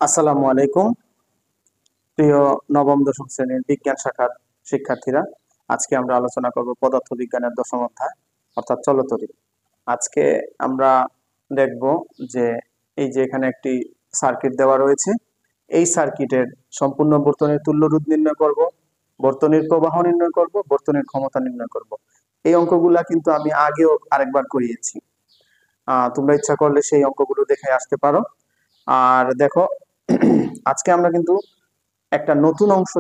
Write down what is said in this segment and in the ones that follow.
আসসালামু আলাইকুম প্রিয় নবম দশম শ্রেণীর বিজ্ঞান শাখার শিক্ষার্থীরা। আজকে আমরা আলোচনা করব পদার্থ বিজ্ঞানের দশম অধ্যায় অর্থাৎ চলতরি। আজকে আমরা দেখব যে এই যে এখানে একটি সার্কিট দেওয়া রয়েছে, এই সার্কিটের সম্পূর্ণ বর্তনীর তুল্য রোধ নির্ণয় করব, বর্তনীর প্রবাহ নির্ণয় করব, বর্তনীর ক্ষমতা নির্ণয় করব। এই অঙ্কগুলা কিন্তু আমি আগেও আরেকবার করিয়েছি। তোমরা ইচ্ছা করলে সেই অঙ্কগুলো দেখে আসতে পারো। আর দেখো, আজকে আমরা কিন্তু একটা নতুন অংশ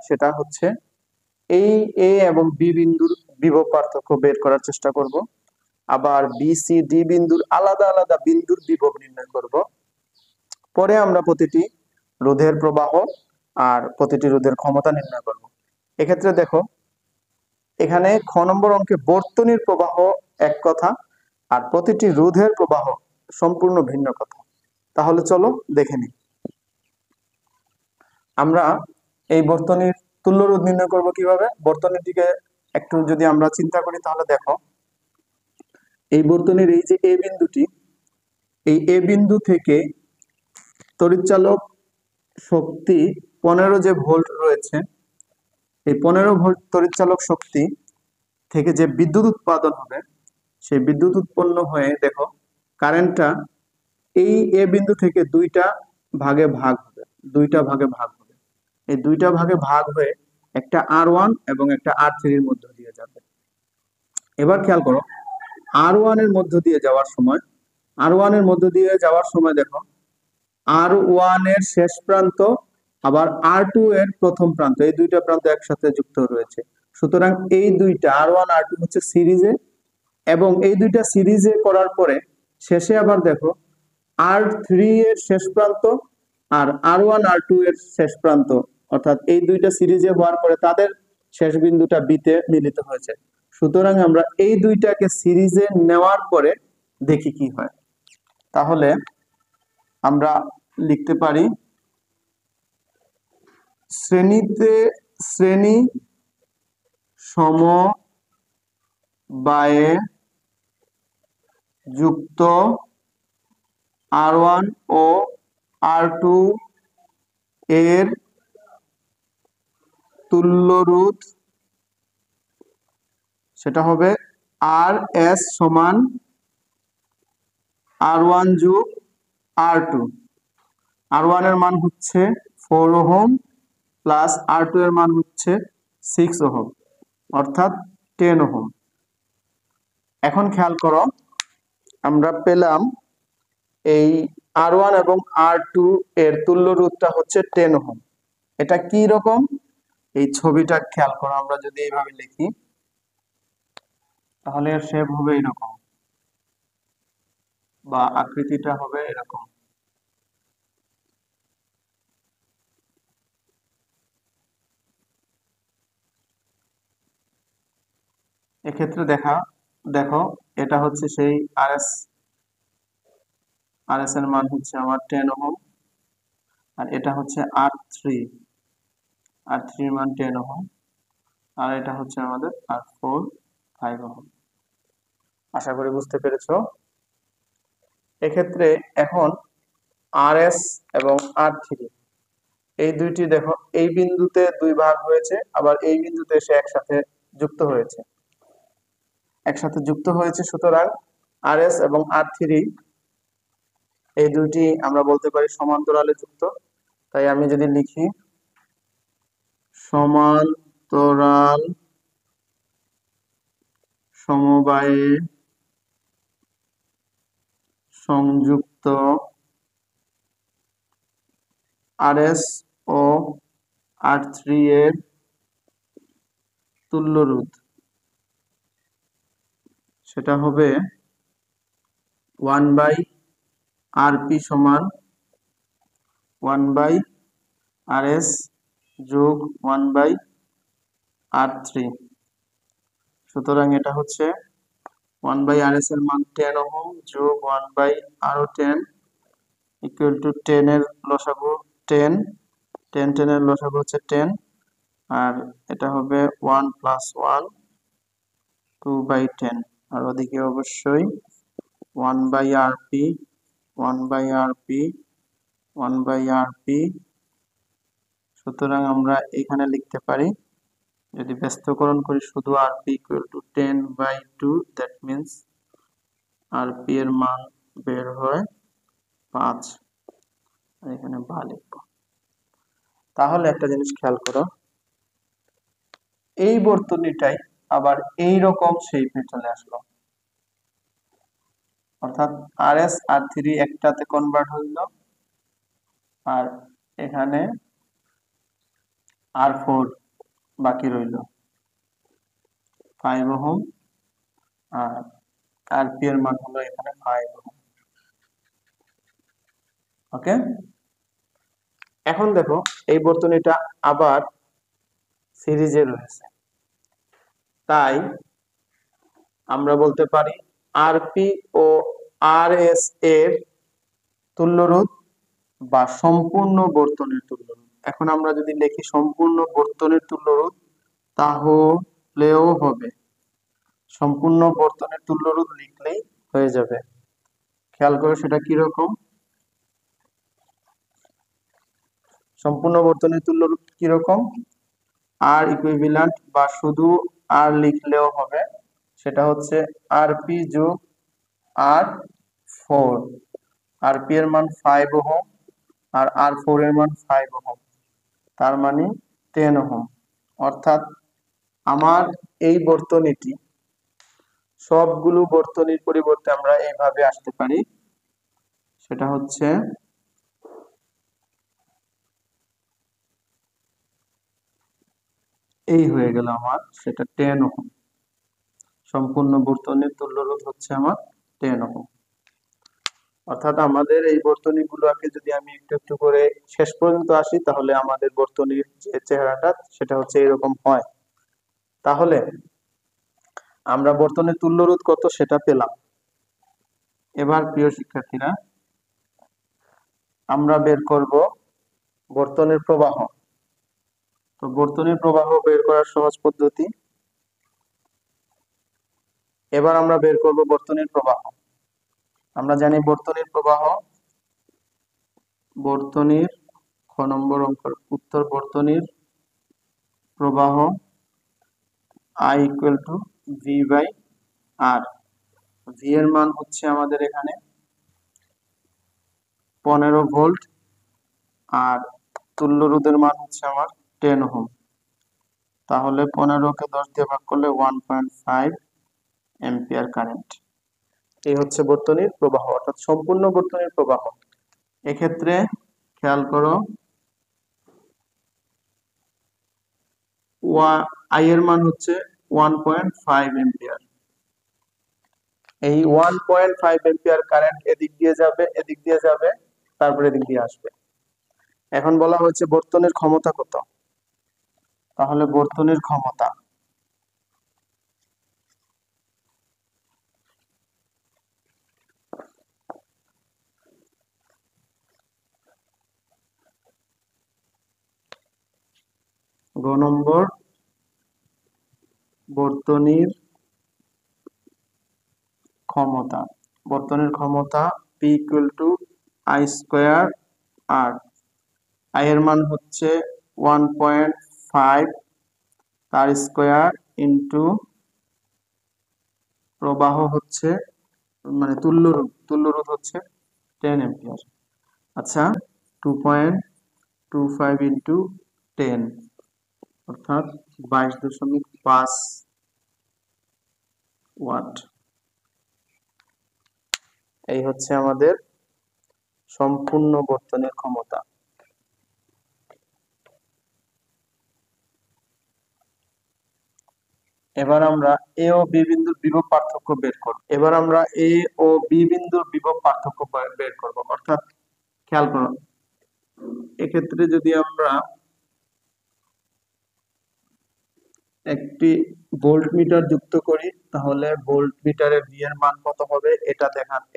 সেটা হচ্ছে এই এ এবং বি বিন্দুর বিভব পার্থক্য বের করার চেষ্টা করব। আবার বি সি ডি বিন্দুর আলাদা আলাদা বিন্দুর বিভব নির্ণয় করব। পরে আমরা প্রতিটি রোধের প্রবাহ আর প্রতিটি রোধের ক্ষমতা নির্ণয় করব। এক্ষেত্রে দেখো, এখানে খ নম্বর অঙ্কে বর্তনীর প্রবাহ এক কথা আর প্রতিটি রোধের প্রবাহ সম্পূর্ণ ভিন্ন কথা। তাহলে চলো দেখে নিই। আমরা এই বর্তনীর তুল্য রোধ নির্ণয় করব কিভাবে। বর্তনীর দিকে একটু যদি আমরা চিন্তা করি তাহলে দেখো, এই বর্তনীর এই যে এ বিন্দুটি, এই এ বিন্দু থেকে তড়িৎচালক শক্তি 15 যে ভোল্ট রয়েছে, এই 15 ভোল্ট তড়িৎচালক শক্তি থেকে যে বিদ্যুৎ উৎপাদন হবে, সেই বিদ্যুৎ উৎপন্ন হয়ে দেখো কারেন্টটা এই এ বিন্দু থেকে দুইটা ভাগে ভাগ হবে। এই দুইটা ভাগে ভাগ হয়ে একটা R1 এবং একটা R3 এর মধ্য দিয়ে যাবে। এবার খেয়াল করো, R1 এর মধ্য দিয়ে যাওয়ার সময় দেখো, R1 এর শেষ প্রান্ত আবার R2 এর প্রথম প্রান্ত, এই দুইটা প্রান্ত একসাথে যুক্ত রয়েছে। সুতরাং এই দুইটা R1 R2 হচ্ছে সিরিজে, এবং এই দুইটা সিরিজে করার পরে শেষে আবার দেখো R3 এর শেষ প্রান্ত আর R1 R2 এর শেষ প্রান্ত, অর্থাৎ এই দুইটা সিরিজে হওয়ার পরে তাদের শেষ বিন্দুটা বিতে মিলিত হয়েছে। সুতরাং আমরা এই দুইটাকে সিরিজে নেওয়ার পরে দেখি কি হয়। তাহলে আমরা লিখতে পারি, শ্রেণী সমবায়ে যুক্ত R1 ও R2 এর তুল্য রোধ সেটা হবে RS সমান R1 যোগ R2। R1 এর মান হচ্ছে 4 ওহম প্লাস R2 এর মান হচ্ছে 6 ওহম, অর্থাৎ 10 ওহম। এখন খেয়াল করো, আমরা পেলাম এই R1 এবং R2 এর তুল্য রোধটা হচ্ছে 10 ওহম। এটা কি রকম, এই ছবিটা খেয়াল করো, আমরা যদি এইভাবে লিখি তাহলে এর শেপ হবে এরকম, বা আকৃতিটা হবে এরকম। এক্ষেত্রে দেখো, এটা হচ্ছে সেই RS এর মান হচ্ছে আমার 10 ওহম, আর এটা হচ্ছে R3 এর মান 10 ওহম, আর এটা হচ্ছে আমাদের R4 5 ওহম। আশা করি বুঝতে পেরেছো। এক্ষেত্রে এখন RS এবং R3 এই দুইটি দেখো, এই বিন্দুতে দুই ভাগ হয়েছে, আবার এই বিন্দুতে এসে একসাথে যুক্ত হয়েছে। সুতরাং RS এবং R3 এই দুইটি আমরা বলতে পারি সমান্তরালে যুক্ত। তাই আমি যদি লিখি সমান্তরাল সমবায়ে সংযুক্ত RS ও R3 এর তুল্য রোধ সেটা হবে 1/RP সমান 1/RS যোগ 1/R3। সুতরাং এটা হচ্ছে 1/RS এর মান 10 ওহম যোগ 1/R10 ইকুয়াল টু 10 এর লসাগু 10 এর লসাগু হচ্ছে 10, আর এটা হবে 1 + 1 2/10, আর ওদিকে অবশ্যই 1/RP 1/rp। সুতরাং আমরা এখানে লিখতে পারি, যদি ব্যস্তকরণ করি শুধু rp equal to 10/2, that means rp এর মান বের হয় 5। এখানে বা লিখবো। তাহলে একটা জিনিস খেয়াল করো, এই বর্তনীটাই আবার এই রকম শেপে চলে আসলো, অর্থাৎ RS R3 একটাতে কনভার্ট হইল, আর এখানে R4 বাকি রইল 5 ওহম, আর RP এর মান হলো এখানে 5 ওহম। ওকে, এখন দেখো এই বর্তনীটা আবার সিরিজে রয়েছে, তাই আমরা বলতে পারি আরপি ও আরএস এর তুল্যরোধ বা সম্পূর্ণ বর্তনীর তুল্যরোধ। এখন আমরা যদি লিখি সম্পূর্ণ বর্তনীর তুল্যরোধ তাহলেও হবে, সম্পূর্ণ বর্তনীর তুল্যরোধ লিখলেই হয়ে যাবে। খেয়াল করে সেটা কি রকম, সম্পূর্ণ বর্তনীর তুল্যরোধ কি রকম, আর ইকুইভ্যালেন্ট বা শুধু আর লিখলেও হবে, সেটা হচ্ছে আরপি যোগ R4। আরপি এর মান 5 ওহম আর R4 এর মান 5 ওহম, তার মানে 10 ওহম। অর্থাৎ আমার এই বর্তনীটি সবগুলো বর্তনীর পরিবর্তে আমরা এইভাবে আসতে পারি, সেটা হচ্ছে এই হয়ে গেল আমার, সেটা 10 ওহম। সম্পূর্ণ বর্তনীর তুল্যরোধ হচ্ছে আমার 10 ওহম। অর্থাৎ আমাদের এই বর্তনীগুলোকে যদি আমি একটু একটু করে শেষ পর্যন্ত আসি, তাহলে আমাদের বর্তনীর যে চেহারাটা সেটা হচ্ছে এরকম হয়। তাহলে আমরা বর্তনীর তুল্যরোধ কত সেটা পেলাম। এবার প্রিয় শিক্ষার্থীরা, আমরা বের করব বর্তনীর প্রবাহ। তো বর্তনীর প্রবাহ বের করার সহজ পদ্ধতি, এবার আমরা বের করব বর্তনীর প্রবাহ। আমরা জানি বর্তনীর প্রবাহ, বর্তনীর খ নম্বর অঙ্কের উত্তর, বর্তনীর প্রবাহ I equal two V/R। V এর মান হচ্ছে আমাদের এখানে 15 ভোল্ট, আর তুল্য রোধের মান হচ্ছে আমার 10 ওহম। তাহলে 15কে 10 দিয়ে ভাগ করলে 1.5 এম্পিয়ার কারেন্ট। এই হচ্ছে বর্তনীর প্রবাহ, অর্থাৎ সম্পূর্ণ বর্তনীর প্রবাহ। এক্ষেত্রে খেয়াল করো, আই এর মান হচ্ছে 1.5 এম্পিয়ার। এই 1.5 এম্পিয়ার কারেন্ট এদিক দিয়ে যাবে, এদিক দিয়ে যাবে, তারপরে এদিক দিয়ে আসবে। এখন বলা হচ্ছে বর্তনীর ক্ষমতা কত, তাহলে বর্তনীর ক্ষমতা গ নম্বর, বর্তনীর ক্ষমতা, বর্তনীর ক্ষমতা P equal to I square R। I এর মান হচ্ছে 1.5, তার স্কয়ার ইন্টু প্রবাহ হচ্ছে মানে তুল্যরোধ হচ্ছে 10 এম্পিয়ার। আচ্ছা, 2.25 ইন্টু 10, অর্থাৎ 22.5 ওয়াট। এই হচ্ছে আমাদের সম্পূর্ণ বর্তনীর ক্ষমতা। এবার আমরা এ ও বি বিন্দুর বিভব পার্থক্য বের করব। এবার আমরা এ ও বি বিন্দুর বিভব পার্থক্য বের করব, অর্থাৎ খেয়াল করো, এক্ষেত্রে যদি আমরা একটি ভোল্ট মিটার যুক্ত করি, তাহলে ভোল্ট মিটারে ভি এর মান কত হবে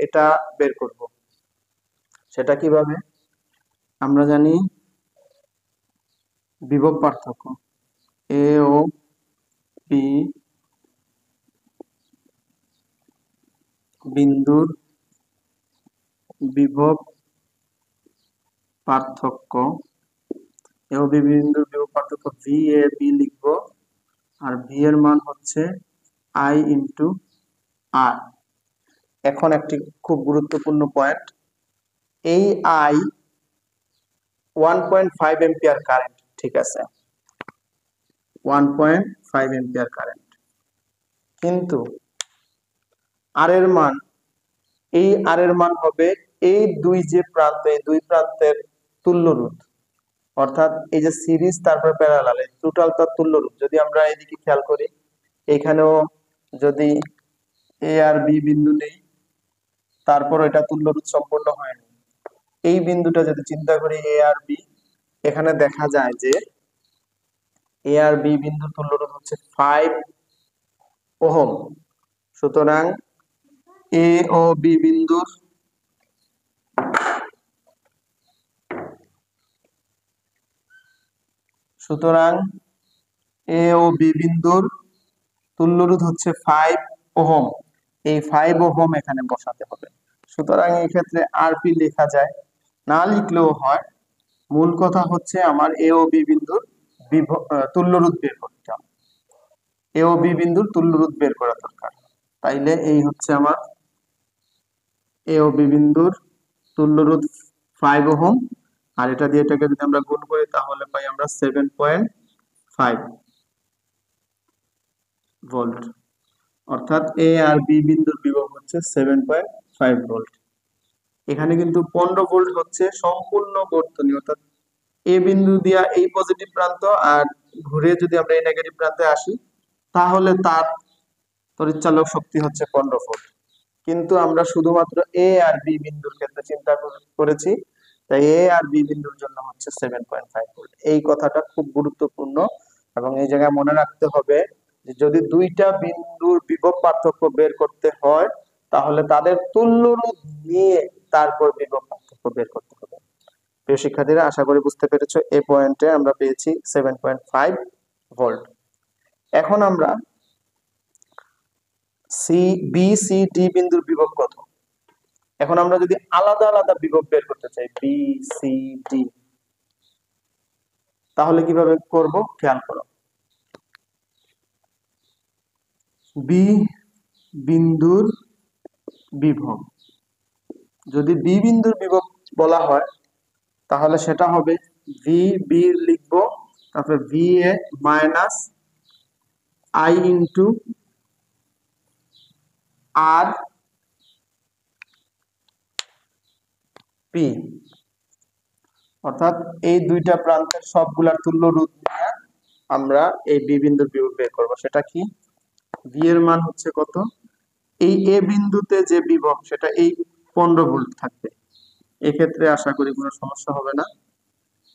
এটা বের করব। সেটা কিভাবে, আমরা জানি বিভব পার্থক্য এ ও বি বিন্দুর বিভব পার্থক্য, এ ও বি বিন্দুর বিভব পার্থক্য ভি এ বি লিখবো, আর ভি এর মান হচ্ছে আই ইন্টু আর। এখন একটি খুব গুরুত্বপূর্ণ পয়েন্ট, এই আই 1.5 এম্পিয়ার কারেন্ট, ঠিক আছে, 1.5 এম্পিয়ার কারেন্ট, কিন্তু আর এর মান, এই আর এর মান হবে এই দুই যে প্রান্ত, এই দুই প্রান্তের তুল্য রোধ, অর্থাৎ এই যে সিরিজ তারপর প্যারালাল, এই টোটালটা তুল্য রোধ। যদি আমরা এদিকে খেয়াল করি, এখানেও যদি এ আর বি বিন্দু নেই, তারপর এটা তুল্য রোধ সম্পূর্ণ হয়নি, এই বিন্দুটা যদি চিন্তা করি এ আর বি, এখানে দেখা যায় যে এ আর বি বিন্দুর তুল্য রোধ হচ্ছে 5 ওহম। সুতরাং এ ও বি বিন্দুর সুতরাং এ ও বি বিন্দুর তুল্য রোধ হচ্ছে 5 ওহম। এই 5 ওহম এখানে বসাতে হবে। সুতরাং এই ক্ষেত্রে আরপি লেখা যায়, না লিখলেও হয়। মূল কথা হচ্ছে আমার এ ও বি বিন্দুর তুল্য রোধ বের করতে হবে, এ ও বি বিন্দুর তুল্য রোধ বের করা দরকার। তাইলে এই হচ্ছে আমার এ ও বি বিন্দুর তুল্য রোধ 5 ওহম, আর এটা দিয়ে এটাকে যদি আমরা গুণ করি তাহলে পাই আমরা 7.5 ভোল্ট। অর্থাৎ এ আর বি বিন্দুর বিভব হচ্ছে 7.5 ভোল্ট। এখানে কিন্তু 15 ভোল্ট হচ্ছে সম্পূর্ণ বর্তনী, অর্থাৎ এ বিন্দু দিয়া এই পজিটিভ প্রান্ত আর ঘুরে যদি আমরা এই নেগেটিভ প্রান্তে আসি, তাহলে তার তড়িৎচালক শক্তি হচ্ছে 15 ভোল্ট। কিন্তু আমরা শুধুমাত্র এ আর বি বিন্দুর ক্ষেত্রে চিন্তা করেছি, তাই এ আর বি বিন্দুর জন্য হচ্ছে 7.5 ভোল্ট। এই কথাটা খুব গুরুত্বপূর্ণ, এবং এই জায়গায় মনে রাখতে হবে যে যদি দুইটা বিন্দুর বিভব পার্থক্য বের করতে হয়, তাহলে তাদের তুল্য রোধ নিয়ে তারপর বিভব পার্থক্য বের করতে হবে। প্রিয় শিক্ষার্থীরা, আশা করি বুঝতে পেরেছো। এই পয়েন্টে আমরা পেয়েছি 7.5 ভোল্ট। এখন আমরা সি বি সি ডি বিন্দুর বিভব কত। এখন আমরা যদি আলাদা আলাদা বিভব বের করতে চাই বি সি ডি, তাহলে কিভাবে করব খেয়াল করো। বি বিন্দুর বিভব, যদি বি বিন্দুর বিভব বলা হয় তাহলে সেটা হবে ভি বি লিখবো, তারপরে V A minus I into R P, অর্থাৎ এই দুইটা প্রান্তের সবগুলার তুল্য রোধ নিয়ে আমরা এই বি বিন্দুর বিভব বের করব। সেটা কি, ভি এর মান হচ্ছে কত, এই এ বিন্দুতে যে বিভব সেটা এই 15 ভোল্ট থাকবে, এক্ষেত্রে আশা করি কোনো সমস্যা হবে না।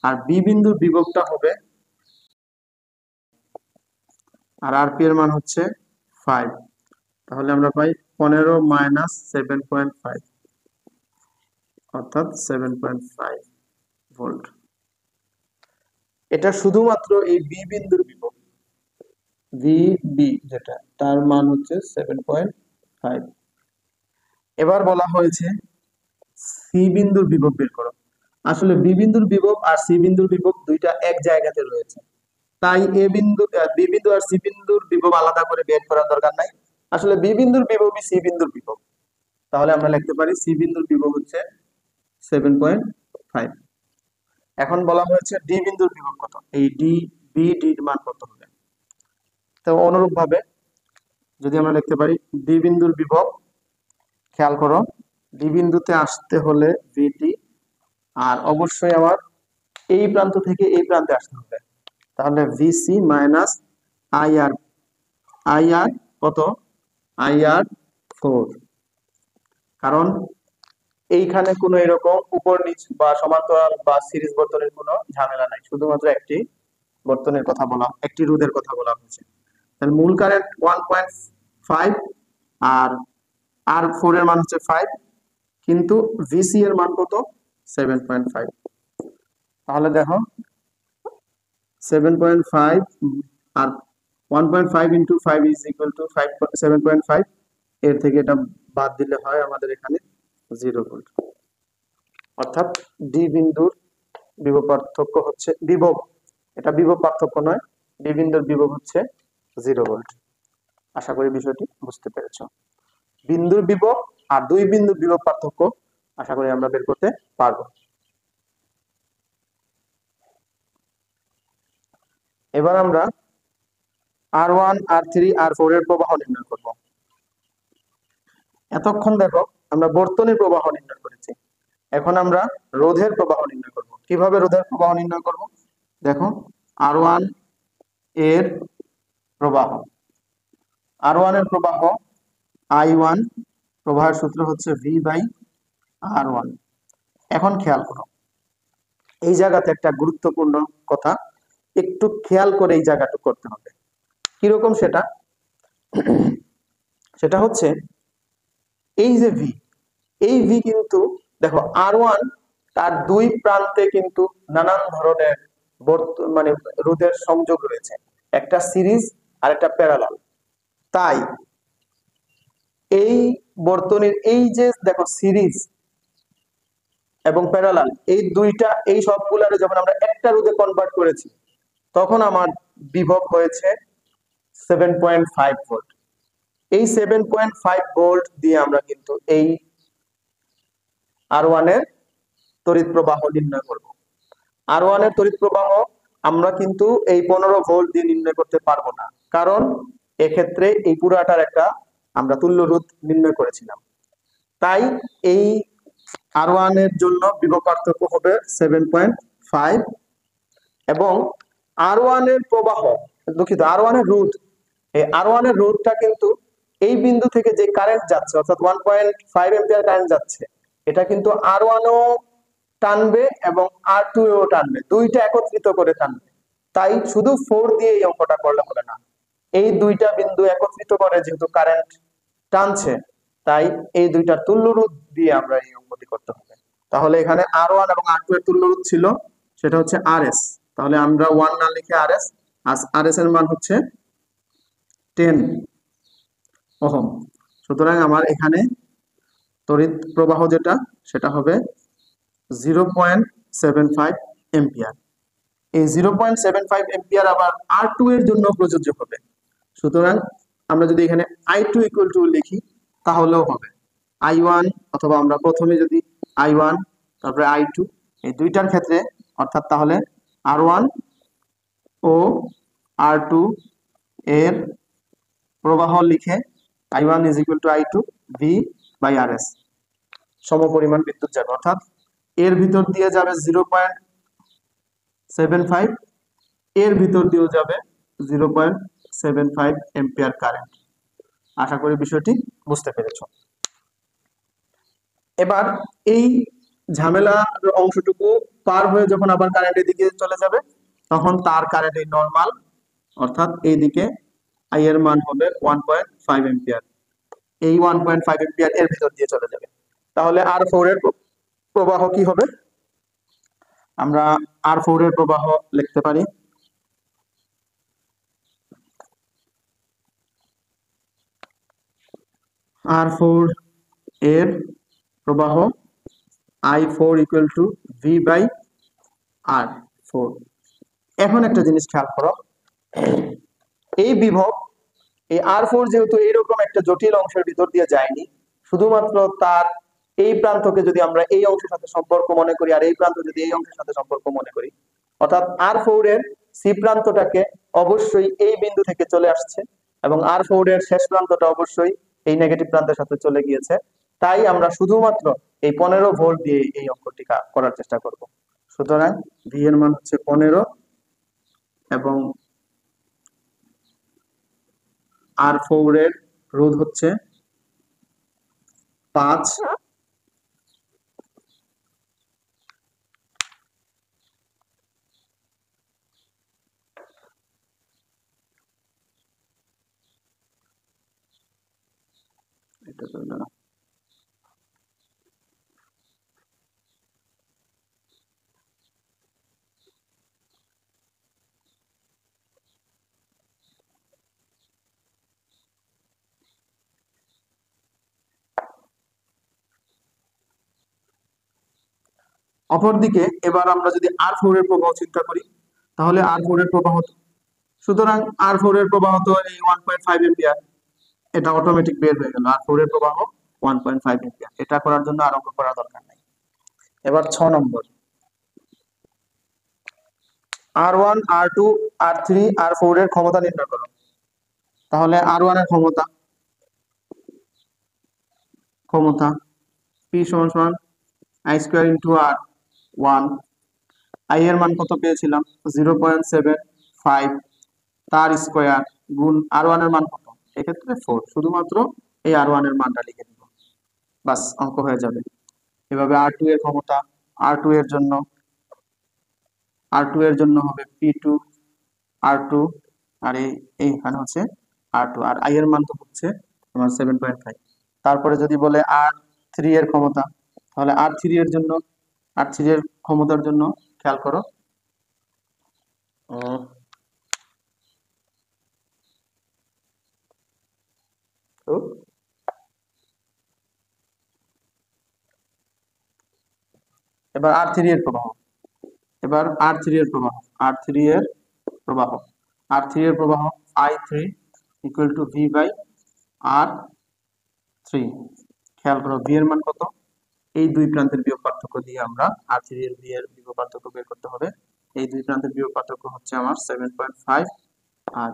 আর বি বিন্দুর বিভবটা হবে, আর আরপি এর মান হচ্ছে 5, তাহলে আমরা পাই 15 মাইনাস 7.5, অর্থাৎ 7.5 ভোল্ট। এটা শুধুমাত্র এই বি বিন্দুর বিভব, ভি বি যেটা, তার মান হচ্ছে 7.5। এবার বলা হয়েছে সি বিন্দুর বিভব বের করো। আসলে বি বিন্দুর বিভব আর সি বিন্দুর বিভব দুইটা এক জায়গাতে রয়েছে, তাই এ বিন্দু বি বিন্দু আর সি বিন্দুর বিভব আলাদা করে বের করার দরকার নাই। আসলে বি বিন্দুর বিভবই সি বিন্দুর বিভব, তাহলে আমরা লিখতে পারি সি বিন্দুর বিভব হচ্ছে 7.5। এখন বলা হয়েছে ডি বিন্দুর বিভব কত, এই ডি বি ডির মান কত হবে। তো অনুরূপ ভাবে যদি আমরা লিখতে পারি ডি বিন্দুর বিভব, খেয়াল করো ডি বিন্দুতে আসতে হলে ভিডি, আর অবশ্যই আমার এই প্রান্ত থেকে এই প্রান্তে আসতে হবে, তাহলে ভিসি মাইনাস আইআর, আইআর কত, আইআর 4। কারণ এইখানে কোনো এরকম উপর নিচ বা সমান্তরাল বা সিরিজ বর্তনের কোনো ঝামেলা নাই, শুধুমাত্র একটি বর্তনের কথা বলা, একটি রোধের কথা বলা হয়েছে। তাহলে মূল কারেন্ট 1.5 আর আর 4 এর মান হচ্ছে 5, কিন্তু ভিসি এর মান কত 7.5। তাহলে দেখো 7.5 আর 1.5 ইন্টু 5 ইজ ইকুয়াল টু 7.5, এর থেকে এটা বাদ দিলে হয় আমাদের এখানে 0 ভোল্ট। অর্থাৎ ডি বিন্দুর বিভব পার্থক্য হচ্ছে বিভব, এটা বিভব পার্থক্য নয়, বি বিন্দুর বিভব হচ্ছে 0 ভোল্ট। আশা করি বিষয়টি বুঝতে পেরেছো। বিন্দুর বিভব আর দুই বিন্দুর বিভব পার্থক্য আশা করি আমরা বের করতে পারবো। এবার আমরা R1 R3 R4 এর প্রবাহ নির্ণয় করব। এতক্ষণ দেখো আমরা বর্তনীর প্রবাহ নির্ণয় করেছি, এখন আমরা রোধের প্রবাহ নির্ণয় করব। কিভাবে রোধের প্রবাহ নির্ণয় করব? দেখো R1 এর প্রবাহ, R1 এর প্রবাহ I1, প্রবাহের সূত্র হচ্ছে V/R1। এখন খেয়াল করো, এই জায়গাতে একটা গুরুত্বপূর্ণ কথা একটু খেয়াল করে এই জায়গাটা করতে হবে। কিরকম সেটা? সেটা হচ্ছে এই যে ভি, এই ভি কিন্তু দেখো R1 তার দুই প্রান্তে কিন্তু নানান ধরনের মানে রোধের সংযোগ রয়েছে, একটা সিরিজ আর একটা প্যারালাল। তাই এই বর্তনীর এই যে দেখো সিরিজ এবং প্যারালাল, এই দুইটা এই সবগুলারে যখন আমরা একটা রোধে কনভার্ট করেছি তখন আমার বিভব হয়েছে 7.5 ভোল্ট। এই 7.5 ভোল্ট দিয়ে আমরা কিন্তু এই R1 এর তড়িৎ প্রবাহ নির্ণয় করব। R1 এর তড়িৎ প্রবাহ আমরা কিন্তু এই 15 ভোল্ট দিয়ে নির্ণয় করতে পারবো না, কারণ এক্ষেত্রে এই পুরাটার একটা আমরা তুল্য রোধ নির্ণয় করেছিলাম। তাই এই R1 এর জন্য বিভব পার্থক্য হবে 7.5 এবং R1 এর প্রবাহ, দুঃখিত, R1 এর রোধ, এই R1 এর রোধটা কিন্তু এই বিন্দু থেকে যে কারেন্ট যাচ্ছে অর্থাৎ 1.5 এম্পিয়ার কারেন্ট যাচ্ছে, এটা কিন্তু R1 ও টানবে এবং R2 ও টানবে, দুইটা একত্রিত করে টানবে। তাই শুধু 4 দিয়ে এই অঙ্কটা করলে হবে না, এই দুইটা বিন্দু একত্রিত করে যেহেতু কারেন্ট টানছে, তাই এই দুইটা তুল্য রোধ দিয়ে আমরা এই অঙ্কটি করতে হবে। তাহলে এখানে R1 এবং R2 এর তুল্য রোধ ছিল, সেটা হচ্ছে RS। তাহলে আমরা 1 না লিখে RS, RS এর মান হচ্ছে 10 ওহম। সুতরাং আমার এখানে তড়িৎ প্রবাহ যেটা সেটা হবে 0.75 এম্পিয়ার। এই 0.75 এম্পিয়ার আবার R2 এর জন্য প্রযোজ্য হবে। সুতরাং আমরা যদি এখানে I2 ইকুয়াল টু লিখি তাহলেও হবে I1, অথবা আমরা প্রথমে যদি I1 তারপরে I2 এই দুইটার ক্ষেত্রে, অর্থাৎ তাহলে R1 ও R2 এর প্রবাহ লিখে I1 is equal to I2 V/RS, সমপরিমাণ বিদ্যুৎ যাবে, অর্থাৎ এর ভিতর দিয়ে যাবে 0.75, এর ভিতর দিয়েও যাবে 0.75 এম্পিয়ার কারেন্ট। আশা করি বিষয়টি বুঝতে পেরেছো। এবার এই ঝামেলার অংশটুকু পার হয়ে যখন আবার কারেন্টের দিকে চলে যাবে তখন তার কারেন্ট এই নরমাল, অর্থাৎ এই দিকে আই এর মান হবে 1.5 এম্পিয়ার। এই 1.5 এম্পিয়ার এর ভিতর দিয়ে চলে যাবে। তাহলে R4 এর প্রবাহ কি হবে? আমরা R4 এর প্রবাহ লিখতে পারি R4 এর প্রবাহ I4 ইকুয়াল টু V/R4। এখন একটা জিনিস খেয়াল করো, এই বিভব এই R4 যেহেতু এইরকম একটা জটিল অংশের ভিতর দিয়ে যায়নি, শুধুমাত্র তার এই প্রান্তকে যদি আমরা এই অংশের সাথে সম্পর্ক মনে করি আর এই প্রান্ত যদি এই অংশের সাথে সম্পর্ক মনে করি, অর্থাৎ R4 এর সি প্রান্তটাকে অবশ্যই এই বিন্দু থেকে চলে আসছে এবং R4 এর শেষ প্রান্তটা অবশ্যই এই নেগেটিভ প্রান্তের সাথে চলে গিয়েছে। তাই আমরা শুধুমাত্র এই 15 ভোল্ট দিয়ে এই অঙ্কটি করার চেষ্টা করব। সুতরাং ভি এর মান হচ্ছে 15 এবং R4 এর রোধ হচ্ছে 5। এটা তো না, অপরদিকে এবার আমরা যদি R4 এর প্রবাহ চিন্তা করি, তাহলে R4 এর প্রবাহ, সুতরাং R4 এর প্রবাহ তো এই 1.5 এম্পিয়ার, এটা অটোমেটিক বের হয়ে গেল। R4 এর প্রবাহ 1.5 এম্পিয়ার। এটা করার জন্য আর অঙ্ক করার দরকার নাই। এবার 6 নম্বর, R1 R2 R3 R4 এর ক্ষমতা নির্ণয় করো। তাহলে R1 এর ক্ষমতা P সমান সমান I square into R1। I এর মান কত পেয়েছিলাম? 0.75, তার স্কয়ার গুণ R1 এর মান কত? এক্ষেত্রে 4, শুধুমাত্র এই R1 এর মানটা লিখে দিব, বাস অঙ্ক হয়ে যাবে। এভাবে R2 এর ক্ষমতা, R2 এর জন্য হবে P2 R2, আর এইখানে হচ্ছে R2, আর I এর মান তো হচ্ছে তোমার 7.5। তারপরে যদি বলে R3 এর ক্ষমতা, তাহলে R3 এর ক্ষমতার জন্য খেয়াল করো, এবার R3 এর প্রবাহ, R3 এর প্রবাহ I3 equal to V by R3। খেয়াল করো V এর মান কত? এই দুই প্রান্তের বিয়োগ পার্থক্য দিয়ে আমরা R3 এর V এর বিয়োগ পার্থক্য বের করতে হবে। এই দুই প্রান্তের বিয়োগ পার্থক্য হচ্ছে আমার 7.5, আর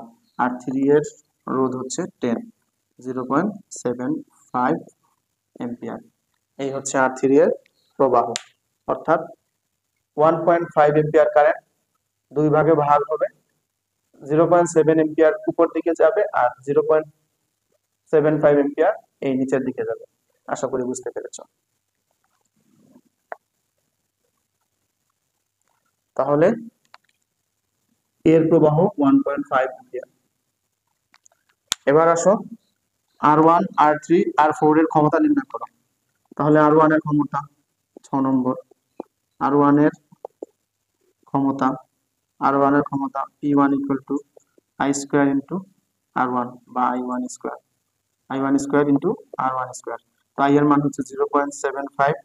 R3 এর রোধ হচ্ছে 10, 0.75 এম্পিয়ার। এই হচ্ছে R3 এর প্রবাহ, অর্থাৎ 1.5 এম্পিয়ার কারেন্ট দুই ভাগে ভাগ হবে, 0.7 এম্পিয়ার উপর দিকে যাবে আর 0.75 এম্পিয়ার এই নিচের দিকে যাবে। আশা করি বুঝতে পেরেছো। তাহলে এর প্রবাহ 1.5 এম্পিয়ার। এবার আসো R1 R3 R4 এর ক্ষমতা নির্ণয় করো। তাহলে R1 এর ক্ষমতা 6 নম্বর, R1 এর ক্ষমতা P1 equal to I square into R1 বা I1 square into R1 square. তো I এর মান হচ্ছে 0.75,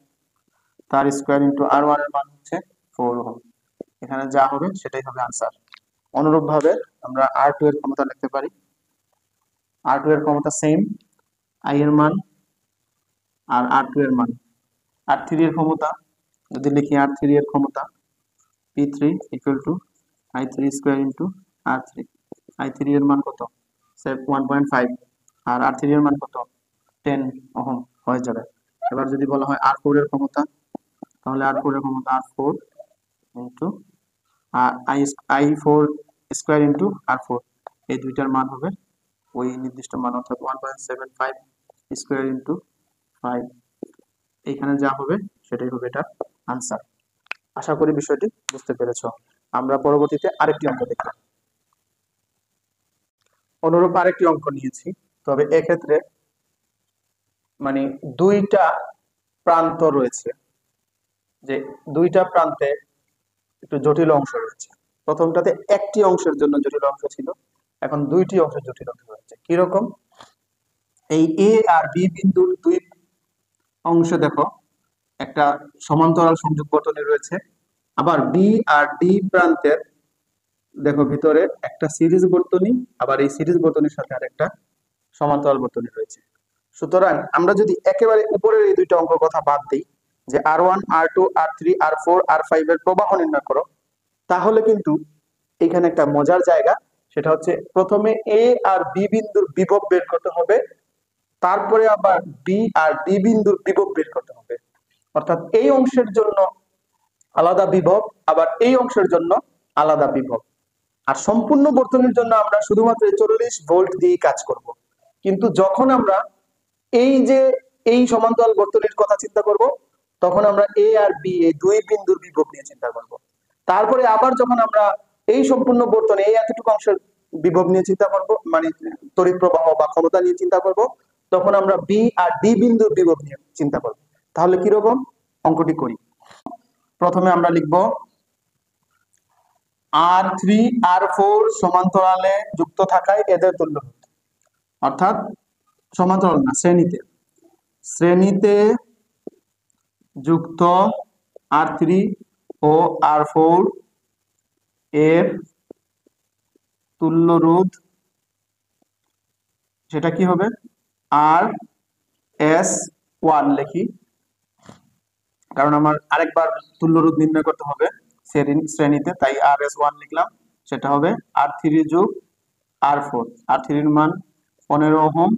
তার স্কয়ার ইন্টু R1 এর মান হচ্ছে 4 ওহম। এখানে যা হবে সেটাই হবে আনসার। অনুরূপ ভাবে আমরা R2 এর ক্ষমতা লিখতে পারি। R2 এর ক্ষমতা সেম, I এর মান আর R2 এর মান। R3 এর ক্ষমতা যদি লিখি, R3 এর ক্ষমতা P3 equal to I3 square into R3। I3 এর মান কত? 1.5, আর R3 এর মান কত? 10 ওহম হয়ে যাবে। এবার যদি বলা হয় R4 এর ক্ষমতা, তাহলে R4 এর ক্ষমতা R4 into I4 square into R4, এই দুইটার মান হবে ওই নির্দিষ্ট মান, অর্থাৎ 1.75 স্কয়ার ইন্টু 5। এইখানে যা হবে সেটাই হবে এটা আনসার। আশা করি বিষয়টি বুঝতে পেরেছো। আমরা পরবর্তীতে আরেকটি অঙ্ক দেখব। অনুরূপ আরেকটি অঙ্ক নিয়েছি, তবে এক্ষেত্রে মানে দুইটা প্রান্ত রয়েছে, যে দুইটা প্রান্তে একটু জটিল অংশ রয়েছে। প্রথমটাতে একটি অংশের জন্য জটিল অংশ ছিল, এখন দুইটি অংশের জটিল অংশ রয়েছে। কিরকম? এই এ আর বি বিন্দুর দুই অংশে দেখো একটা সমান্তরাল সংযোগ বর্তনী রয়েছে, আবার বি আর ডি প্রান্তের দেখো ভিতরে একটা সিরিজ বর্তনী, আবার এই সিরিজ বর্তনীর সাথে আর একটা সমান্তরাল বর্তনী রয়েছে। সুতরাং আমরা যদি একেবারে উপরের এই দুইটা অঙ্ক কথা বাদ দিই, যে R1 R2 R3 R4 R5 এর প্রবাহ নির্ণয় করো, তাহলে কিন্তু এখানে একটা মজার জায়গা, সেটা হচ্ছে প্রথমে এ আর বি বিন্দুর বিভব বের করতে হবে, তারপরে আবার বি আর ডি বিন্দুর বিভব বের করতে হবে। অর্থাৎ এই অংশের জন্য আলাদা বিভব, আবার এই অংশের জন্য আলাদা বিভব। আর সম্পূর্ণ বর্তনীর জন্য আমরা শুধুমাত্র 40 ভোল্ট দিয়ে কাজ করব। কিন্তু যখন আমরা এই সমান্তরাল বর্তনীর কথা চিন্তা করব, তখন আমরা এ আর বি এই দুই বিন্দুর বিভব নিয়ে চিন্তা করব। তারপরে আবার যখন আমরা এই সম্পূর্ণ বর্তনী এই এতটুকু অংশের বিভব নিয়ে চিন্তা করব, মানে তড়িৎ প্রবাহ বা ক্ষমতা নিয়ে চিন্তা করব, তখন আমরা বি আর ডি বিন্দুর বিভব নিয়ে চিন্তা করব। তাহলে কিরকম অঙ্কটি করি? প্রথমে আমরা লিখব R3 R4 সমান্তরালে যুক্ত থাকায় এদের তুল্য, অর্থাৎ সমান্তরাল না, শ্রেণীতে যুক্ত R3 ও R4 এর তুল্য রোধ সেটা কি হবে? RS1 লিখি, কারণ আমার আরেকবার তুল্য রোধ নির্ণয় করতে হবে শ্রেণীতে, তাই RS1 লিখলাম। সেটা হবে R3 যোগ R4। R3 এর মান 15 ওহম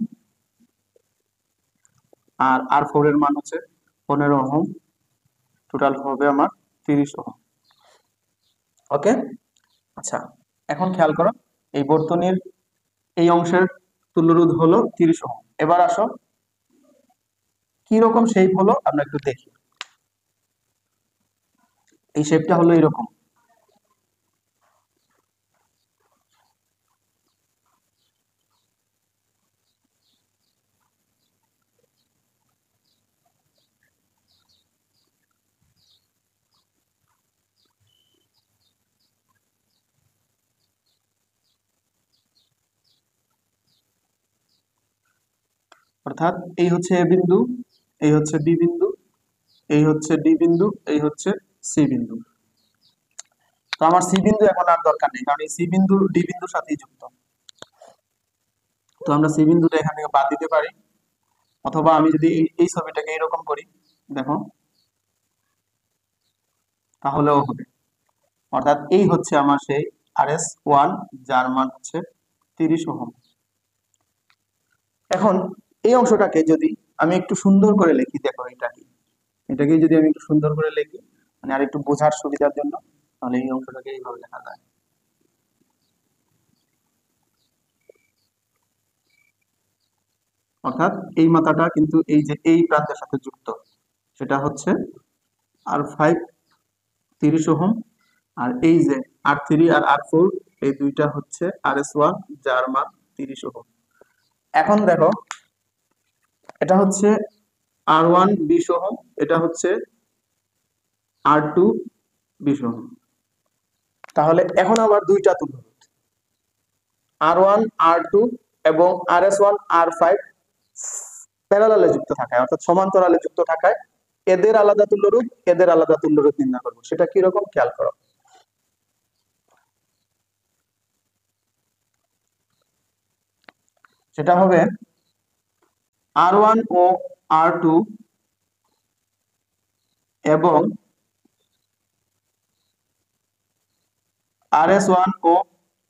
আর R4 এর মান হচ্ছে 15 ওহম, টোটাল হবে আমার 30 ওহম। ওকে, আচ্ছা এখন খেয়াল করো, এই বর্তনীর এই অংশের তুল্যরোধ হলো 30 ওহম। এবার আসো কি রকম শেপ হলো আমরা একটু দেখি। এই শেপটা হলো এরকম। অর্থাৎ এই হচ্ছে এ বিন্দু, এই হচ্ছে বি বিন্দু, এই হচ্ছে ডি বিন্দু, এই হচ্ছে সি বিন্দু। তো আমার সি বিন্দু এখন আর দরকার নেই, কারণ এই সি বিন্দু ডি বিন্দুর সাথেই যুক্ত। তো আমরা সি বিন্দুটা এখান থেকে বাদ দিতে পারি, অথবা আমি যদি এই ছবিটাকে এরকম করি, দেখো, তাহলেও হবে। অর্থাৎ এই হচ্ছে আমার সেই RS1, যার মান হচ্ছে 30 ওহম। এখন এই অংশটাকে যদি আমি একটু সুন্দর করে লিখি, দেখো এটাকে যদি আমি একটু সুন্দর করে লিখি, মানে আর একটু বোঝার সুবিধার জন্য, তাহলে এই অংশটাকে এইভাবে লেখা যায়। অর্থাৎ এই মাথাটা কিন্তু এই যে এই প্রান্তের সাথে যুক্ত, সেটা হচ্ছে R5 30 ওহম, আর এই যে R3 আর R4 এই দুইটা হচ্ছে RS1, যার মান 30 ওহম। এখন দেখো, এটা হচ্ছে R1 20 ওহম, এটা হচ্ছে R2 20 ওহম। তাহলে এখন আবার দুইটা তুল্য রোধ, R1 R2 এবং RS1 R5 প্যারালালে যুক্ত থাকায়, অর্থাৎ সমান্তরালে যুক্ত থাকায় এদের আলাদা তুল্য রোধ, এদের আলাদা তুল্য রোধ নির্ণয় করবো। সেটা কি রকম খেয়াল করো। সেটা হবে R1 ও R2 এবং RS1 ও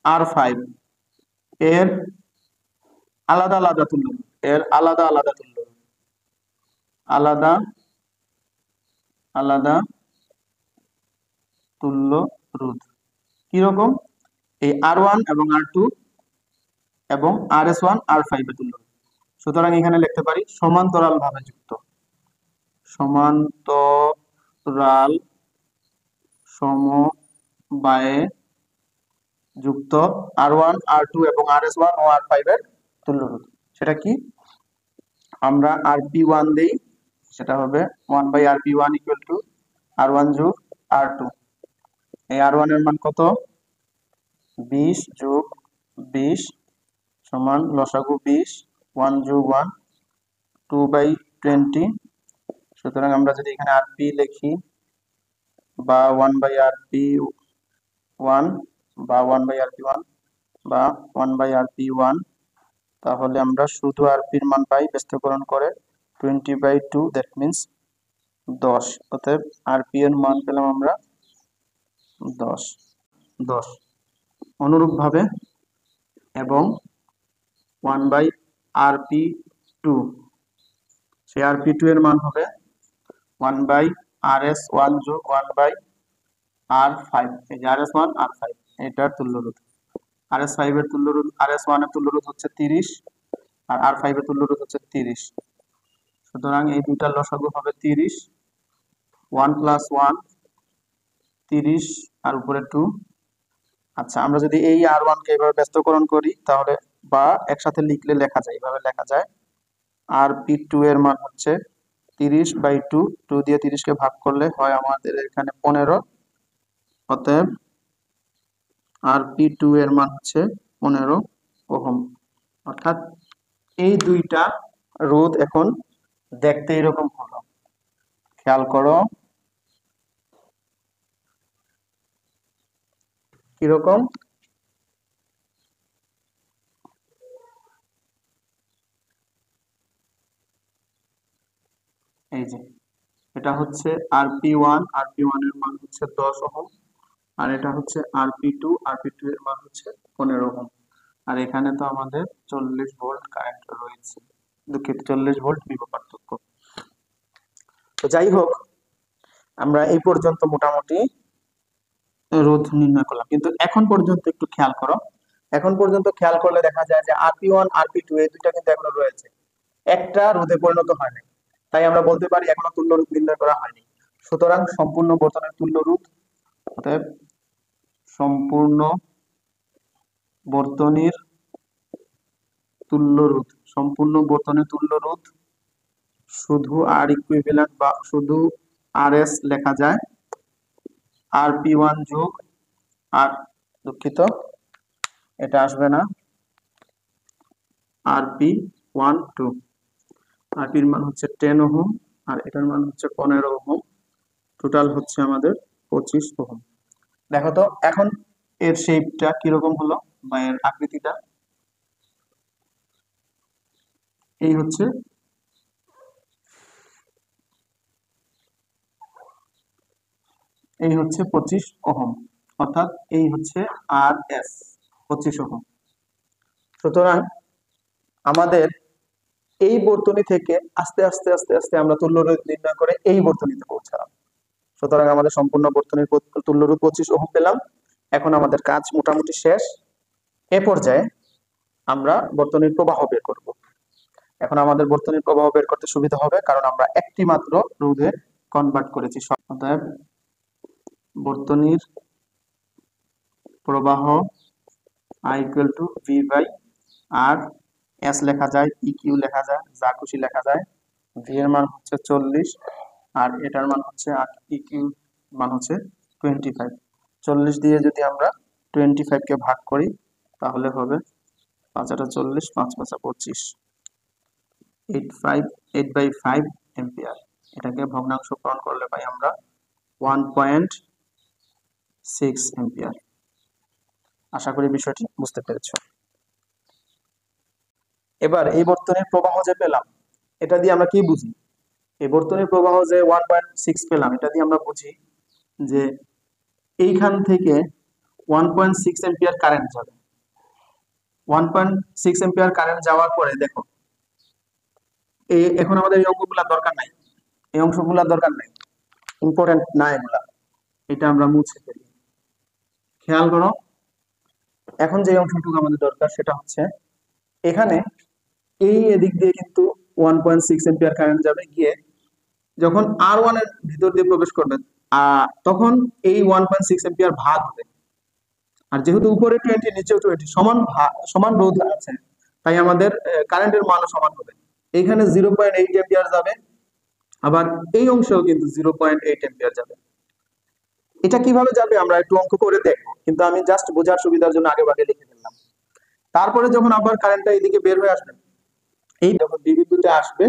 R5 এর আলাদা আলাদা তুল্য রোধ, এর আলাদা আলাদা তুল্য রোধ, আলাদা আলাদা তুল্য রোধ কিরকম? এই R1 এবং R2 এবং RS1 R5 এর তুল্য রোধ। সুতরাং এখানে লিখতে পারি সমান্তরাল ভাবে যুক্ত, সমান্তরাল সমবায়ে যুক্ত R1 R2 এবং RS1 ও R5 এর তুল্য রোধ। সেটা কি? আমরা RP1 দেই, সেটা হবে 1/RP1 ইকুয়াল টু R1 যোগ R2। এই R1 এর মান কত? 20 যোগ 20 সমান লসাগু 20, 1 যোগ 1 2/20। সুতরাং আমরা যদি এখানে RP লিখি বা 1/RP1 বা 1/RP1 বা 1/RP1, তাহলে আমরা শুধু RP এর মান পাই ব্যস্তকরণ করে 20/2, দ্যাট মিন্স 10। অতএব RP এর মান পেলাম আমরা 10। অনুরূপভাবে এবং 1/RP2, সেই RP2 এর মান হবে 1/RS1 যোগ 1/R5। এই যে RS1 R5 এটার তুল্য রোধ। RS5 এর তুল্য রোধ, RS1 এর তুল্য রোধ হচ্ছে 30 আর R5 এর তুল্য রোধ হচ্ছে 30। সুতরাং এই দুইটার লসাগু হবে 30, 1 + 1 30 আর উপরে 2। আচ্ছা, আমরা যদি এই R1 কে এভাবে ব্যস্তকরণ করি, তাহলে বা একসাথে লিখলে লেখা যায়, এভাবে লেখা যায় RP2 এর মান হচ্ছে 30/2, 2 দিয়ে 30 কে ভাগ করলে হয় আমাদের এখানে 15। অতএব RP2 এর মান হচ্ছে 15 ওহম। অর্থাৎ এই দুইটা রোধ এখন দেখতে এরকম হলো। খেয়াল করো, কিরকম? এই যে এটা হচ্ছে RP1, RP1 এর মান হচ্ছে 10 ওহম, আর এটা হচ্ছে RP2, RP2 এর মান হচ্ছে 15 ওহম। আর এখানে তো আমাদের 40 ভোল্ট কারেন্ট রয়েছে, দুঃখিত 40 ভোল্ট বিভব পার্থক্য। তো যাই হোক, আমরা এই পর্যন্ত মোটামুটি রোধ নির্ণয় করলাম, কিন্তু এখন পর্যন্ত একটু খেয়াল করো, এখন পর্যন্ত খেয়াল করলে দেখা যায় যে RP1, RP2 এই দুইটা কিন্তু এখনো রয়েছে, একটা রোধে পরিণত হয় নাই। তাই আমরা বলতে পারি এখনো তুল্য রোধ নির্ণয় করা হয়নি। সুতরাং সম্পূর্ণ বর্তনের তুল্য রোধ, অতএব সম্পূর্ণ বর্তনীর তুল্য রোধ, সম্পূর্ণ বর্তনের তুল্য রোধ শুধু আর ইকুইভ্যালেন্ট বা শুধু RS লেখা যায়, RP1 যোগ আর, দুঃখিত এটা আসবে না, RP12, RP এর মান হচ্ছে 10 ওহম আর এটার মান হচ্ছে 15 ওহম, টোটাল হচ্ছে আমাদের 25 ওহম। দেখো তো এখন এর শেপটা কিরকম হলো বা এর আকৃতিটা, এই হচ্ছে, এই হচ্ছে 25 ওহম, অর্থাৎ এই হচ্ছে RS 25 ওহম। সুতরাং আমাদের এই বর্তনী থেকে আস্তে আস্তে আস্তে আস্তে আমরা তুল্য রোধ নির্ণয় করে এই বর্তনীতে পৌঁছালাম। সুতরাং আমাদের সম্পূর্ণ বর্তনীর তুল্য রোধ 25 ওহম পেলাম। এখন আমাদের কাজ মোটামুটি শেষ। এ পর্যায়ে আমরা বর্তনীর প্রবাহ বের করব। এখন আমাদের বর্তনীর প্রবাহ বের করতে সুবিধা হবে, কারণ আমরা একটি মাত্র রোধে কনভার্ট করেছি। অতএব বর্তনীর প্রবাহ I equal to V by R, এস লেখা যায়, ইকিউ লেখা যায়, যা খুশি লেখা যায়। ভি এর মান হচ্ছে 40 আর এটার মান হচ্ছে ইকিউ মান হচ্ছে 25। 40 দিয়ে যদি আমরা 25 কে ভাগ করি তাহলে হবে 5 8 40, 5 5 25, 8/5 এম্পিয়ার। এটাকে ভগ্নাংশকরণ করলে পাই আমরা 1.6 এম্পিয়ার। আশা করি বিষয়টি বুঝতে পেরেছো। এবার এই বর্তনীর প্রবাহ যে পেলাম, এটা দিয়ে আমরা কি বুঝি? এই বর্তনীর প্রবাহ যে 1.6 পেলাম, এটা দিয়ে আমরা বুঝি যে এইখান থেকে 1.6 এম্পিয়ার কারেন্ট যাবে। 1.6 এম্পিয়ার কারেন্ট যাওয়ার পরে দেখো, এখন আমাদের এই অঙ্কগুলো দরকার নাই, এই অংশগুলো দরকার নাই, ইম্পর্টেন্ট না এগুলা, এটা আমরা মুছে ফেলি। খেয়াল করো, এখন যে অংশটুকু আমাদের দরকার সেটা হচ্ছে এখানে এই এদিক দিয়ে কিন্তু 1.6 এম্পিয়ার কারেন্ট যাবে, গিয়ে যখন R1 এর ভিতর দিয়ে প্রবেশ করবে তখন এই 1.6 এম্পিয়ার ভাগ হবে। আর যেহেতু উপরে 20 নিচেও 20 সমান রোধ আছে, তাই আমাদের কারেন্টের মানও সমান হবে। এইখানে 0.8 এম্পিয়ার যাবে, আবার এই অংশেও কিন্তু 0.8 এম্পিয়ার যাবে। এটা কিভাবে যাবে আমরা একটু অঙ্ক করে দেখবো, কিন্তু আমি জাস্ট বোঝার সুবিধার জন্য আগে ভাগে লিখে দিলাম। তারপরে যখন আবার কারেন্টটা এইদিকে বের হয়ে আসবে, এই যখন বিদ্যুৎটা আসবে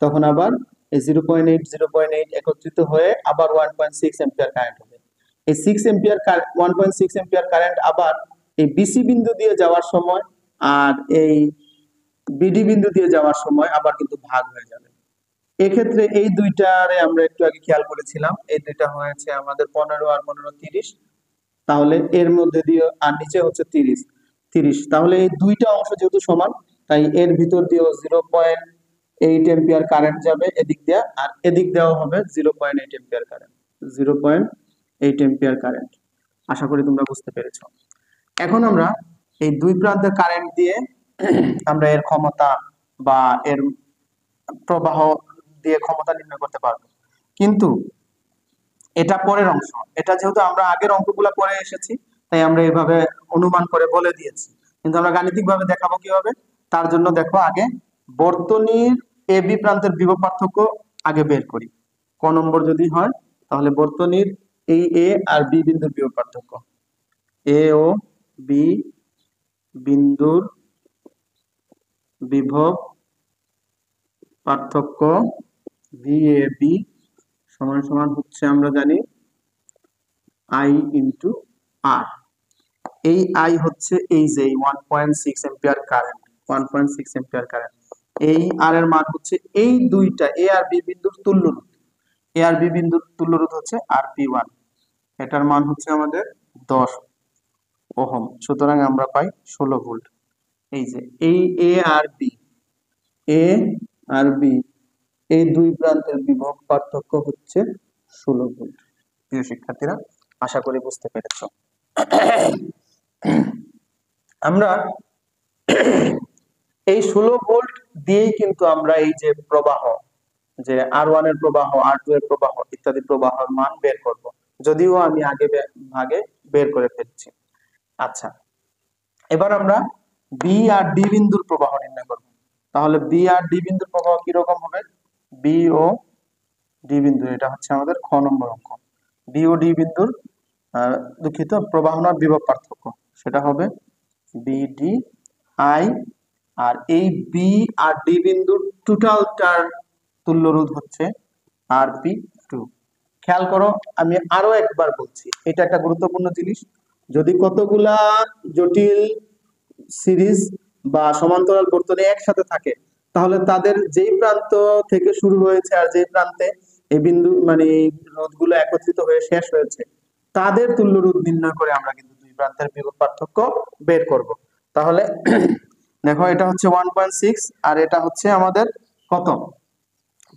তখন আবার এই 0.8 একত্রিত হয়ে আবার 1.6 এম্পিয়ার কারেন্ট হবে। এই 6 এম্পিয়ার 1.6 এম্পিয়ার কারেন্ট আবার এই বিসি বিন্দু দিয়ে যাওয়ার সময় আর এই বিডি বিন্দু দিয়ে যাওয়ার সময় আবার কিন্তু ভাগ হয়ে যাবে। এক্ষেত্রে এই দুইটারে আমরা একটু আগে খেয়াল করেছিলাম, এই দুইটা হয়েছে আমাদের 15 আর 15 30, তাহলে এর মধ্যে দিয়ে আর নিচে হচ্ছে 30, তাহলে এই দুইটা অংশ যেহেতু সমান, তাই এর ভিতর দিয়েও 0.8 এম্পিয়ার কারেন্ট যাবে এদিক দিয়ে, আর এদিক দেওয়া হবে 0.8 এম্পিয়ার কারেন্ট, 0.8 এম্পিয়ার কারেন্ট। আশা করি তোমরা বুঝতে পেরেছো। এখন আমরা এই দুই প্রান্তের কারেন্ট দিয়ে আমরা এর ক্ষমতা বা এর প্রবাহ দিয়ে ক্ষমতা নির্ণয় করতে পারবো, কিন্তু এটা পরের অংশ। এটা যেহেতু আমরা আগের অঙ্কগুলো করে এসেছি, তাই আমরা এইভাবে অনুমান করে বলে দিয়েছি, কিন্তু আমরা গাণিতিক ভাবে দেখাবো কিভাবে। তার জন্য দেখো আগে বর্তনীর এ বি প্রান্তের বিভব পার্থক্য আগে বের করি। ক নম্বর যদি হয় তাহলে বর্তনীর এই এ আর বি বিন্দুর বিভব পার্থক্য, এ ও বি বিন্দুর বিভব পার্থক্য ভি এ বি সমান সমান হচ্ছে আমরা জানি I ইন্টু আর। এই আই হচ্ছে এই যে 1.6 এম্পিয়ার কারেন্ট, 1.6 এম্পিয়ার কারেন্ট। এই আর এর মান হচ্ছে এই দুইটা এ আর বি বিন্দুর তুল্য রোধ। এ আর বি বিন্দুর তুল্য রোধ হচ্ছে আর পি ওয়ান, এটার মান হচ্ছে আমাদের 10 ওহম। সুতরাং আমরা পাই 16 ভোল্ট। এই যে এই এ আর বি, এ আর বি এই দুই প্রান্তের বিভব পার্থক্য হচ্ছে 16 ভোল্ট। প্রিয় শিক্ষার্থীরা, আশা করি বুঝতে পেরেছো। আমরা এই 16 ভোল্ট দিয়েই কিন্তু আমরা এই যে প্রবাহ, যে আর ওয়ান এর প্রবাহ, আর টু এর প্রবাহ ইত্যাদি প্রবাহের মান বের করব, যদিও আমি আগে ভাগে বের করে ফেলছি। আচ্ছা, এবার আমরা বি আর ডি বিন্দুর প্রবাহ নির্ণয় করব। তাহলে বি আর ডি বিন্দুর প্রবাহ কি রকম হবে? বি ও ডি বিন্দু, এটা হচ্ছে আমাদের খ নম্বর অঙ্ক। বি ও ডি বিন্দুর দুঃখিত প্রবাহনার বিভব পার্থক্য, সেটা হবে বিডি আই। আর এই বি আর ডি বিন্দুর টোটালটার তুল্য রোধ হচ্ছে আর পি টু। খেয়াল করো, আমি আরো একবার বলছি, এটা একটা গুরুত্বপূর্ণ জিনিস। যদি কতগুলা জটিল সিরিজ বা সমান্তরাল বর্তনী একসাথে থাকে, তাহলে তাদের যেই প্রান্ত থেকে শুরু হয়েছে আর যেই প্রান্তে এই বিন্দু মানে এই রোধগুলো একত্রিত হয়ে শেষ হয়েছে, তাদের তুল্য রোধ নির্ণয় করে আমরা কিন্তু দুই প্রান্তের বিভব পার্থক্য বের করব। তাহলে দেখো, এটা হচ্ছে 1.6 আর এটা হচ্ছে আমাদের কত?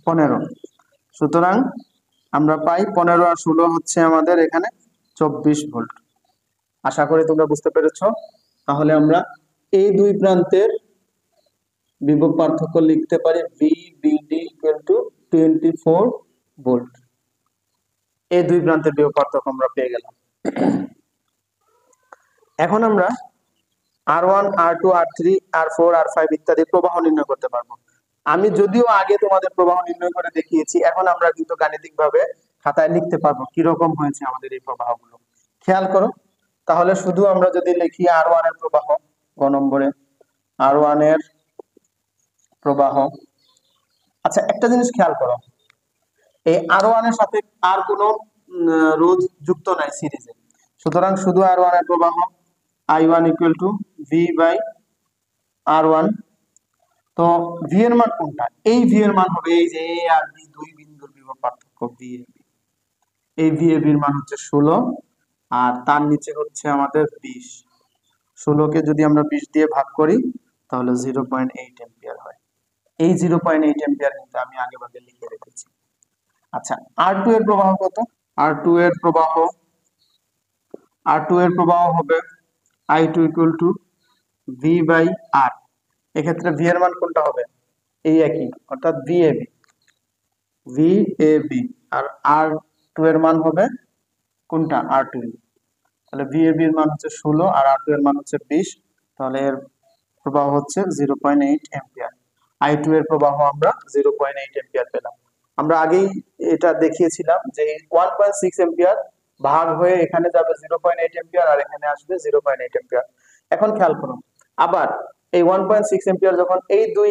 15। সুতরাং আমরা পাই 15 আর 16 হচ্ছে আমাদের এখানে 24 ভোল্ট। আশা করি তোমরা বুঝতে পেরেছো। তাহলে আমরা এই দুই প্রান্তের বিভব পার্থক্য লিখতে পারি V BD equal to 24 volt. এই দুই প্রান্তের বিভব পার্থক্য আমরা পেয়ে গেলাম। এখন আমরা আর1, আর2, আর3, আর4, আর5 ইত্যাদি প্রবাহ নির্ণয় করতে পারবো। আমি যদিও আগে তোমাদের প্রবাহ নির্ণয় করে দেখিয়েছি, এখন আমরা কিন্তু গাণিতিকভাবে খাতায় লিখতে পারবো কিরকম হয়েছে আমাদের এই প্রবাহগুলো। খেয়াল করো, তাহলে শুধু আমরা যদি লিখি আর1 এর প্রবাহ, গ নম্বরে আর1 এর প্রবাহ। আচ্ছা, একটা জিনিস খেয়াল করো, এই আর1 এর সাথে আর কোনো রোধ যুক্ত নাই সিরিজে, সুতরাং শুধু আর1 এর প্রবাহ I1 equal to V by আর1। তো ভি এর মান কোনটা? এই ভি এর মান হবে এই যে এ আর বি দুই বিন্দুর বিভব পার্থক্য ভি এ বি। এই ভি এ বির মান হচ্ছে 16 আর তার নিচে হচ্ছে আমাদের 20। 16 কে যদি আমরা 20 দিয়ে ভাগ করি তাহলে 0.8 এম্পিয়ার হয়। এই 0.8 এম্পিয়ার কিন্তু আমি আগে ভাগে লিখে রেখেছি। আচ্ছা, আর2 এর প্রবাহ কত? আর2 এর প্রবাহ হবে I2 equal to V by R. এক্ষেত্রে ভি এর মান কোনটা হবে? এই একই, অর্থাৎ ভি এ বি। আর আর টু এর মান হবে কোনটা? R two. তাহলে ভি এ বি এর মান হচ্ছে 16 আর আর টু এর মান হচ্ছে 20। তাহলে এর প্রবাহ হচ্ছে 0.8 এম্পিয়ার। I2 এর প্রবাহ আমরা 0.8 এম্পিয়ার পেলাম। আমরা আগেই এটা দেখিয়েছিলাম যে 1.6 এম্পিয়ার ভাগ হয়ে এখানে যাবে 0.8 এম্পিয়ার আর এখানে আসবে 0.8 এম্পিয়ার। এখন খেয়াল করুন, আবার এই 1.6 এম্পিয়ার যখন এই দুই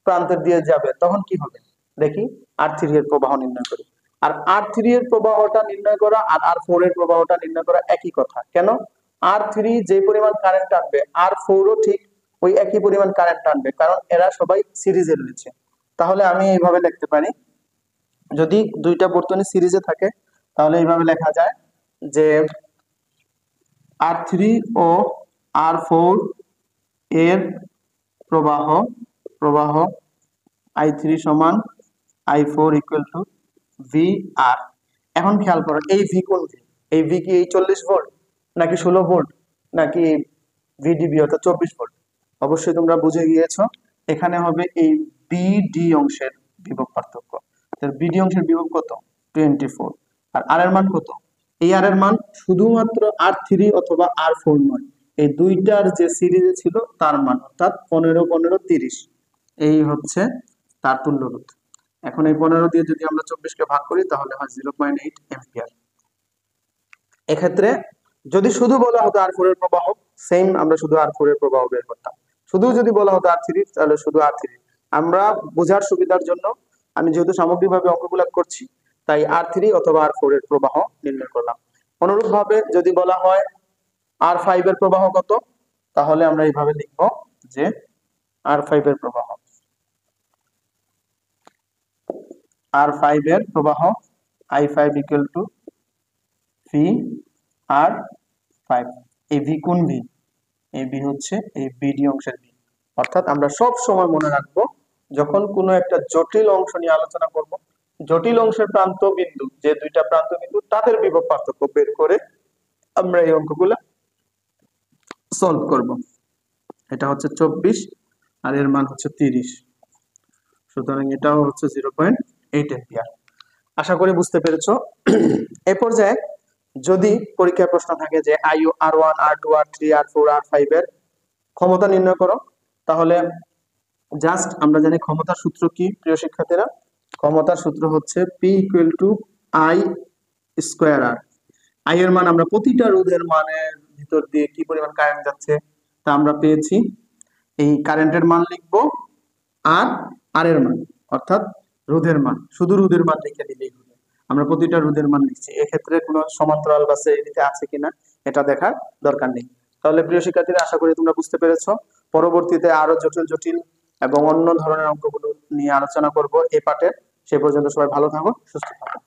প্রান্তের দিয়ে যাবে তখন কি হবে দেখি। আর3 এর প্রবাহ নির্ণয় করি। আর আর3 এর প্রবাহটা নির্ণয় করা আর আর4 এর প্রবাহটা নির্ণয় করা একই কথা। কেন? আর3 যে পরিমাণ কারেন্ট টানবে আর4 ও ঠিক ওই একই পরিমাণ কারেন্ট টানবে, কারণ এরা সবাই সিরিজে রয়েছে। তাহলে আমি এইভাবে লিখতে পারি, যদি দুইটা বর্তনী সিরিজে থাকে তাহলে এইভাবে লেখা যায় যে আর3 ও আর4 এর প্রবাহ I3 সমান I4 ইকুয়াল টু ভি আর। এখন খেয়াল করো, এই ভি কোন ভি? এই ভি কি এই 40 ভোল্ট নাকি 16 ভোল্ট নাকি ভিডিবি অর্থাৎ 24 ভোল্ট? অবশ্যই তোমরা বুঝে গিয়েছো, এখানে হবে এই বিডি অংশের বিভব পার্থক্য। তাহলে বিডি অংশের বিভব কত? 24। আর আর এর মান কত? এই আর এর মান শুধুমাত্র আর3 অথবা আর4 নয়, এই দুইটার যে সিরিজে ছিল তার মান, অর্থাৎ 15 15 30। এই হচ্ছে তার তুল্য রোধ। এখন এই 15 দিয়ে যদি আমরা 24 কে ভাগ করি তাহলে হয় 0.8 এম্পিয়ার। এক্ষেত্রে যদি শুধু বলা হতো আর4 এর প্রবাহ, সেম আমরা শুধু আর4 এর প্রবাহ বের করতাম। শুধু যদি বলা হতো আর3 তাহলে শুধু আর3। আমরা বোঝার সুবিধার জন্য আমি যেহেতু সামগ্রিকভাবে অঙ্কগুলো করছি তাই আর3 অথবা আর4 এর প্রবাহ নির্ণয় করলাম। অনুরূপভাবে যদি বলা হয় R5 এর প্রবাহ কত? তাহলে আমরা এইভাবে লিখব যে R5 এর প্রবাহ, R5 এর প্রবাহ I5 equal to V R5। এই ভি কোন ভি? এই ভি হচ্ছে এই বিডি অংশের ভি। অর্থাৎ আমরা সব সময় মনে রাখবো যখন কোনো একটা জটিল অংশ নিয়ে আলোচনা করব, জটিল অংশের প্রান্ত বিন্দু, যে দুইটা প্রান্ত বিন্দু তাদের বিভব পার্থক্য বের করে আমরা এই অঙ্কগুলো সলভ করব। এটা হচ্ছে 24 আর এর মান হচ্ছে 30, সুতরাং এটাও হচ্ছে 0.8 এম্পিয়ার। আশা করি বুঝতে পেরেছো। এ পর্যায়ে যদি পরীক্ষার প্রশ্ন থাকে যে IU R1 R2 R3 R4 R5 এর ক্ষমতা নির্ণয় করো, তাহলে জাস্ট আমরা জানি ক্ষমতার সূত্র কি প্রিয় শিক্ষার্থীরা? ক্ষমতার সূত্র হচ্ছে P equal to I square R। I এর মান আমরা প্রতিটা রোধের মানের ভিতর দিয়ে কি পরিমাণ কারেন্ট যাচ্ছে তা আমরা পেয়েছি। এই কারেন্টের মান লিখবো আর আর এর মান, অর্থাৎ রোধের মান, শুধু রোধের মান লিখে দিলেই হবে। আমরা প্রতিটা রোধের মান লিখছি, এক্ষেত্রে কোনো সমান্তরাল বা শ্রেণীতে আছে কিনা এটা দেখার দরকার নেই। তাহলে প্রিয় শিক্ষার্থীরা আশা করি তোমরা বুঝতে পেরেছো। পরবর্তীতে আরো জটিল জটিল এবং অন্য ধরনের অঙ্কগুলো নিয়ে আলোচনা করব এই পাঠে। সে পর্যন্ত সবাই ভালো থাকো, সুস্থ থাকো।